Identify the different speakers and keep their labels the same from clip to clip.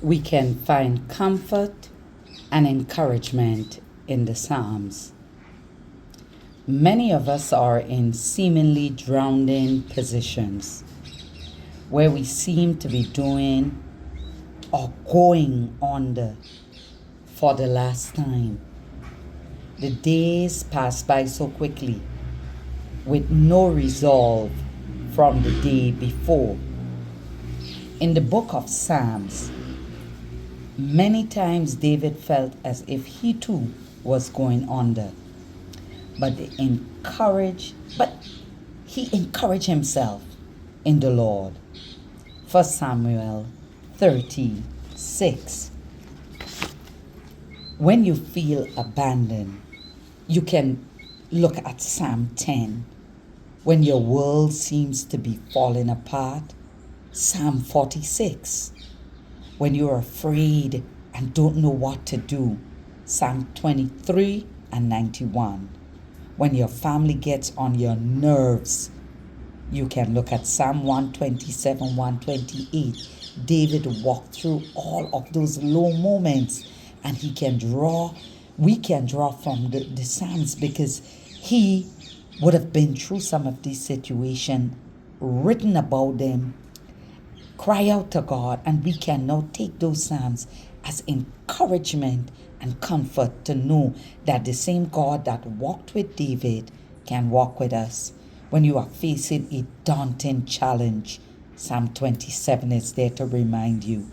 Speaker 1: We can find comfort and encouragement in the Psalms. Many of us are in seemingly drowning positions where we seem to be doing or going under for the last time. The days pass by so quickly with no resolve from the day before. In the book of Psalms, many times David felt as if he too was going under. But he encouraged himself in the Lord. 1 Samuel 30:6. When you feel abandoned, you can look at Psalm 10. When your world seems to be falling apart, Psalm 46. When you're afraid and don't know what to do, Psalm 23 and 91. When your family gets on your nerves, you can look at Psalm 127, 128. David walked through all of those low moments, and we can draw from the Psalms because he would have been through some of these situations, written about them, cry out to God, and we can now take those Psalms as encouragement and comfort to know that the same God that walked with David can walk with us. When you are facing a daunting challenge, Psalm 27 is there to remind you.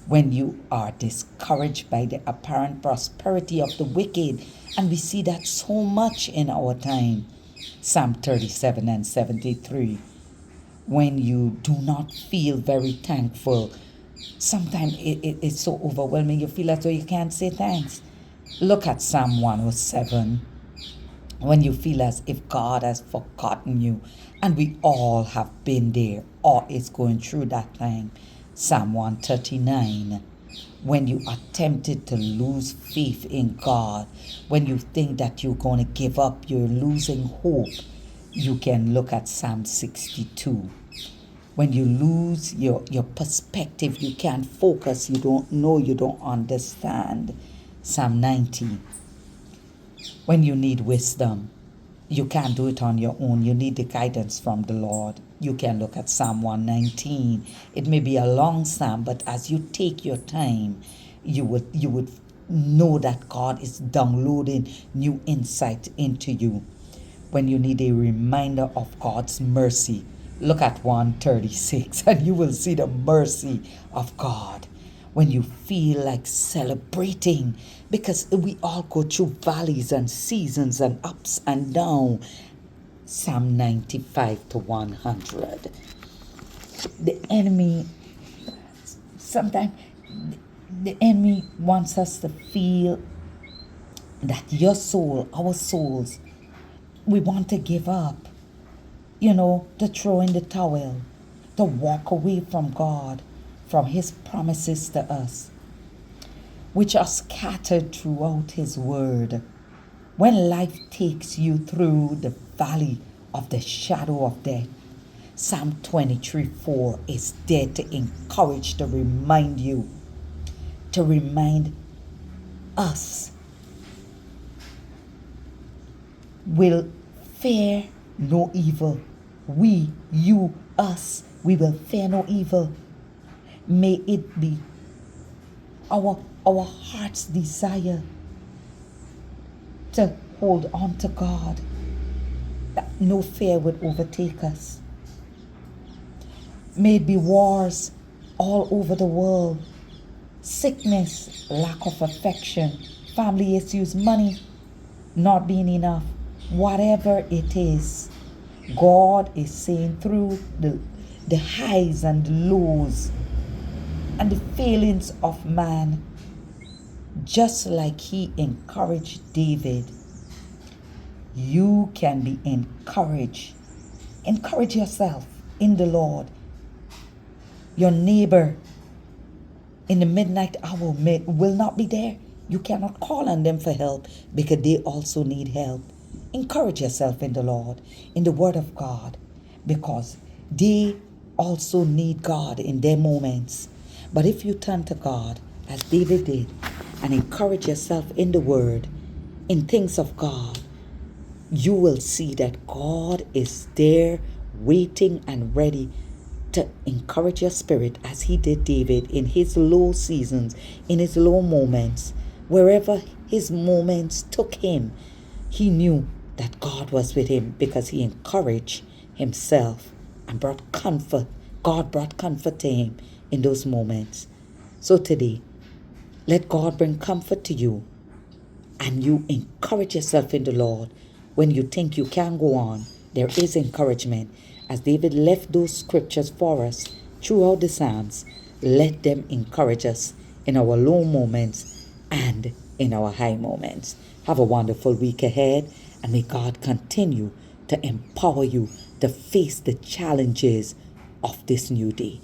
Speaker 1: When you are discouraged by the apparent prosperity of the wicked, and we see that so much in our time, Psalm 37 and 73. When you do not feel very thankful, sometimes it's so overwhelming, you feel as though you can't say thanks. Look at Psalm 107. When you feel as if God has forgotten you, and we all have been there or is going through that time. Psalm 139. When you are tempted to lose faith in God, when you think that you're going to give up, you're losing hope, you can look at Psalm 62. When you lose your perspective, you can't focus, you don't know, you don't understand, Psalm 90. When you need wisdom, you can't do it on your own, you need the guidance from the Lord, you can look at Psalm 119. It may be a long psalm, but as you take your time, you would know that God is downloading new insight into you. When you need a reminder of God's mercy, look at 136 and you will see the mercy of God. When you feel like celebrating, because we all go through valleys and seasons and ups and downs, Psalm 95 to 100. The enemy, sometimes the enemy wants us to feel that your soul, our souls, we want to give up, to throw in the towel, to walk away from God, from His promises to us, which are scattered throughout His word. When life takes you through the valley of the shadow of death, Psalm 23:4 is there to encourage, to remind you, to remind us, will fear no evil. We, you, us, we will fear no evil. May it be our heart's desire to hold on to God, that no fear would overtake us. May it be wars all over the world, sickness, lack of affection, family issues, money not being enough, whatever it is. God is saying through the highs and the lows and the failings of man, just like He encouraged David, you can be encouraged. Encourage yourself in the Lord. Your neighbor in the midnight hour will not be there. You cannot call on them for help because they also need help. Encourage yourself in the Lord, in the Word of God, because they also need God in their moments. But if you turn to God, as David did, and encourage yourself in the Word, in things of God, you will see that God is there waiting and ready to encourage your spirit as he did David in his low seasons, in his low moments. Wherever his moments took him, he knew that God was with him because he encouraged himself and brought comfort. God brought comfort to him in those moments. So today, let God bring comfort to you and you encourage yourself in the Lord. When you think you can't go on, there is encouragement. As David left those scriptures for us throughout the Psalms, let them encourage us in our low moments and in our high moments. Have a wonderful week ahead, and may God continue to empower you to face the challenges of this new day.